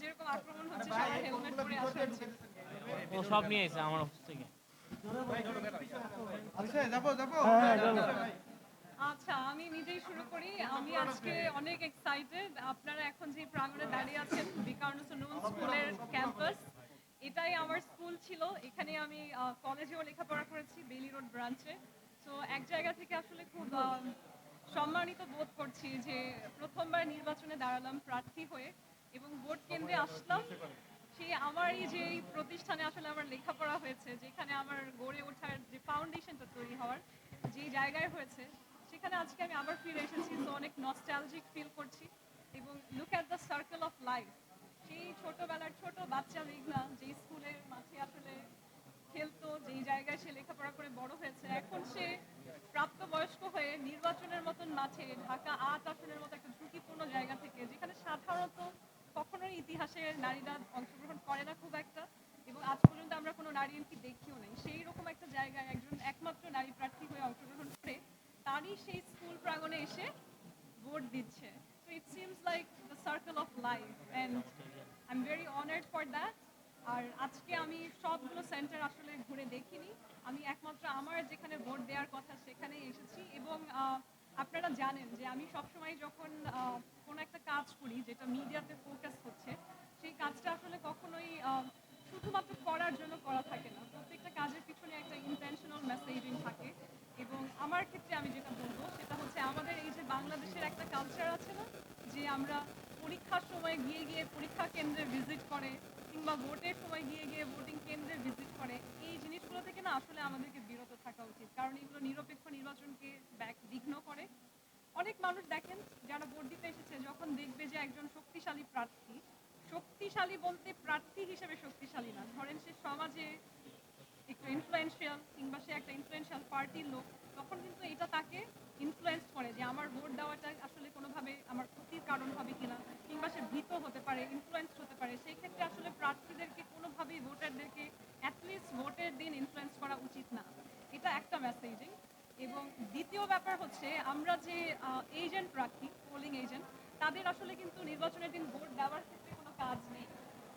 যেরকম আক্রমণ হচ্ছে সবার হেলমেট পরে আসা উচিত। ও সব নিয়ে এসে আমার অফিস থেকে। আচ্ছা, আমি নিজেই শুরু করি। আমি আজকে অনেক এক্সাইটেড। আপনারা এখন যে প্রাঙ্গণে দাঁড়িয়ে আছেন বিকারুননিসা নূন স্কুলের ক্যাম্পাস। এটাই আমার স্কুল ছিল। এখানে আমি কলেজেও লেখাপড়া করেছি বেইলি রোড ব্রাঞ্চে। তো এক জায়গা থেকে আসলে খুব সম্মানিত বোধ করছি যে প্রথমবার নির্বাচনে দাঁড়ালাম প্রার্থী হয়ে এবং ভোট কেন্দ্রে আসলাম। সেই আমার এই যে এই প্রতিষ্ঠানে আসলে আমার লেখাপড়া হয়েছে, যেখানে আমার গড়ে ওঠার যে ফাউন্ডেশনটা তৈরি হওয়ার যে জায়গায় হয়েছে, সেখানে আজকে আমি আবার ফিরে এসেছি। তো অনেক নস্টালজিক ফিল করছি এবং look at the circle of life. সেই ছোটবেলার ছোট বাচ্চা মেঘনা যে স্কুলের মাঠে আসলে খেলতো, যেই জায়গায় সে লেখাপড়া করে বড় হয়েছে, এখন সে প্রাপ্তবয়স্ক হয়ে নির্বাচনের মতন মাঠে ঢাকা ৮ আসনের মতো একটা ঝুঁকিপূর্ণ জায়গা থেকে, যেখানে সাধারণত কখনোই ইতিহাসে নারীরা অংশগ্রহণ করে না খুব একটা, এবং আজ পর্যন্ত আমরা কোনো নারী এমপি দেখিও নেই, সেই রকম একটা জায়গায় একজন একমাত্র নারী প্রার্থী হয়ে অংশগ্রহণ করে তারই সেই স্কুল প্রাঙ্গণে এসে ভোট দিচ্ছে। So it seems like the circle of life and I am very honoured for that. আর আজকে আমি সবগুলো সেন্টার আসলে ঘুরে দেখিনি, আমি একমাত্র আমার যেখানে ভোট দেওয়ার কথা সেখানেই এসেছি। এবং আপনারা জানেন যে আমি সবসময় যখন কোনো একটা কাজ করি যেটা মিডিয়াতে ফোকাস হচ্ছে, সেই কাজটা আসলে কখনোই শুধুমাত্র করার জন্য করা থাকে না, প্রত্যেকটা কাজের পিছনে একটা ইন্টেনশনাল মেসেজিং থাকে। এবং আমার ক্ষেত্রে আমি যেটা বলবো সেটা হচ্ছে আমাদের এই যে বাংলাদেশের একটা কালচার আছে না, যে আমরা পরীক্ষার সময় গিয়ে গিয়ে পরীক্ষা কেন্দ্রে ভিজিট করে কিংবা ভোটের সময় গিয়ে গিয়ে ভোটিং কেন্দ্রে ভিজিট করে, এই জিনিসগুলো থেকে না আসলে আমাদেরকে বিরত থাকা উচিত, কারণ এগুলো নিরপেক্ষ নির্বাচনকে বিঘ্ন করে। অনেক মানুষ দেখেন যারা ভোট দিতে এসেছে, যখন দেখবে যে একজন শক্তিশালী প্রার্থী, শক্তিশালী বলতে প্রার্থী হিসেবে শক্তিশালী না, ধরেন সে সমাজে একটু ইনফ্লুয়েন্সিয়াল কিংবা সে একটা ইনফ্লুয়েন্সিয়াল পার্টির লোক, তখন কিন্তু এটা তাকে ইনফ্লুয়েন্স করে যে আমার ভোট দেওয়াটা আসলে কোনোভাবে আমার ক্ষতির কারণ হবে কিনা, কিংবা সে ভীত হতে পারে, ইনফ্লুয়েন্স হতে পারে। সেই ক্ষেত্রে আসলে প্রার্থীদেরকে কোনোভাবেই ভোটারদেরকে অ্যাটলিস্ট ভোটের দিন ইনফ্লুয়েন্স করা উচিত না। এটা একটা মেসেজিং। এবং দ্বিতীয় ব্যাপার হচ্ছে আমরা যে এজেন্ট রাখি, পোলিং এজেন্ট, তাদের আসলে কিন্তু নির্বাচনের দিন ভোট দেওয়ার ক্ষেত্রে কোনো কাজ নেই।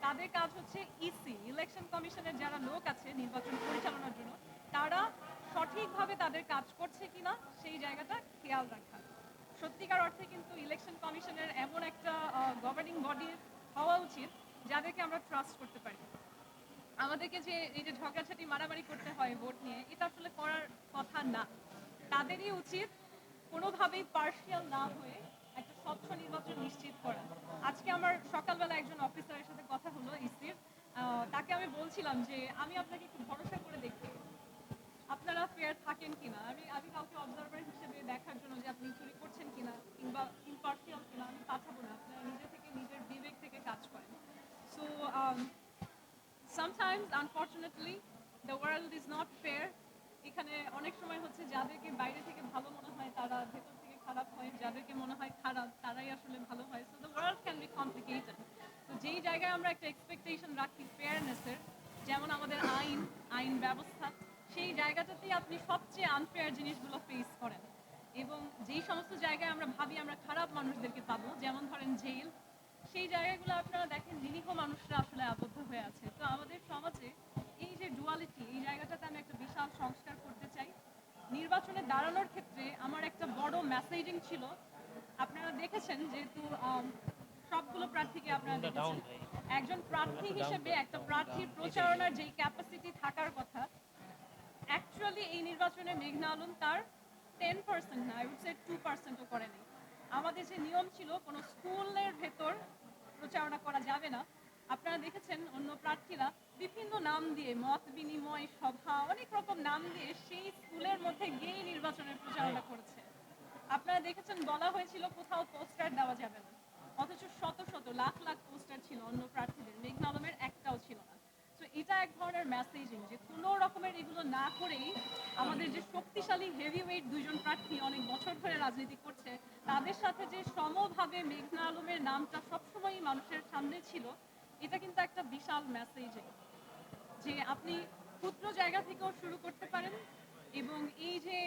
তাদের কাজ হচ্ছে ইসি, ইলেকশন কমিশনের যারা লোক আছে নির্বাচন পরিচালনার জন্য, তারা সঠিকভাবে তাদের কাজ করছে কিনা সেই জায়গাটা খেয়াল রাখা। সত্যিকার অর্থে কিন্তু ইলেকশন কমিশনের এমন একটা গভর্নিং বডি হওয়া উচিত যাদেরকে আমরা ট্রাস্ট করতে পারি। আমাদেরকে যে এই যে ঝগড়াঝাটি মারামারি করতে হয় ভোট নিয়ে, এটা আসলে করার কথা না। তাদেরই উচিত কোনোভাবেই পার্শিয়াল না হয়ে একটা স্বচ্ছ নির্বাচন নিশ্চিত করা। আজকে আমার সকালবেলা একজন অফিসারের সাথে কথা হলো ইসির, তাকে আমি বলছিলাম যে আমি আপনাকে একটু ভরসা করে দেখি, আপনারা ফেয়ার থাকেন কিনা। আমি আমি কাউকে অবজারভার হিসেবে দেখার জন্য যে আপনি চুরি করছেন কিনা কিংবা ইম্পার্শিয়াল কিনা আমি পাঠাবো না, আপনারা নিজে থেকে নিজের বিবেক থেকে কাজ করেন। So sometimes unfortunately the world is not fair। এখানে অনেক সময় হচ্ছে যাদেরকে বাইরে থেকে ভালো মনে হয় তারা ভেতর থেকে খারাপ হয়, যাদেরকে মনে হয় খারাপ তারাই আসলে ভালো হয়। So the world can be complicated. তো যেই জায়গায় আমরা একটা এক্সপেকটেশন রাখি ফেয়ারনেসের, যেমন আমাদের আইন আইন ব্যবস্থা, সেই জায়গাটাতেই আপনি সবচেয়ে আনফেয়ার জিনিসগুলো ফেস করেন। এবং যেই সমস্ত জায়গায় আমরা ভাবি আমরা খারাপ মানুষদেরকে পাবো, যেমন ধরেন জেল, সেই জায়গাগুলো আপনারা দেখেন নিরীহ মানুষরা আসলে আবদ্ধ হয়ে আছে। তো আমাদের সমাজে এই যে ডুয়ালিটি, এই জায়গাটাতে আমি একটা বিশাল সংস্কার করতে চাই। নির্বাচনে দাঁড়ানোর ক্ষেত্রে আমার একটা বড় মেসেজিং ছিল। আপনারা দেখেছেন যেহেতু সবগুলো প্রার্থীকে আপনারা দেখেছেন, একজন প্রার্থী হিসেবে একটা প্রার্থীর প্রচারণার যেই ক্যাপাসিটি থাকার কথা, অ্যাকচুয়ালি এই নির্বাচনে মেঘনা আলম তার 10% না, আই উড সে 2%ও করেনি। আমাদের যে নিয়ম ছিল কোনো স্কুলের ভেতর প্রচারণা করা যাবে না, আপনারা দেখেছেন অন্য প্রার্থীরা বিভিন্ন নাম দিয়ে মত বিনিময় সভা অনেক রকম নাম দিয়ে সেই স্কুলের মধ্যে গিয়ে নির্বাচনের প্রচারণা করেছে। আপনারা দেখেছেন বলা হয়েছিল কোথাও পোস্টার দেওয়া যাবে না, অথচ শত শত লাখ লাখ পোস্টার ছিল অন্য প্রার্থীদের, মেঘনা আলমের একটাও ছিল না। তো এটা এক ধরনের মেসেজিং যে কোনো রকমের এগুলো না করেই আমাদের যে শক্তিশালী হেভিওয়েট দুইজন প্রার্থী অনেক বছর ধরে রাজনীতি করছে, তাদের সাথে যে সমভাবে মেঘনা আলমের নামটা সবসময়ই মানুষের সামনে ছিল, এটা কিন্তু একটা বিশাল মেসেজিং যে আপনি ক্ষুদ্র জায়গা থেকেও শুরু করতে পারেন। এবং এই যে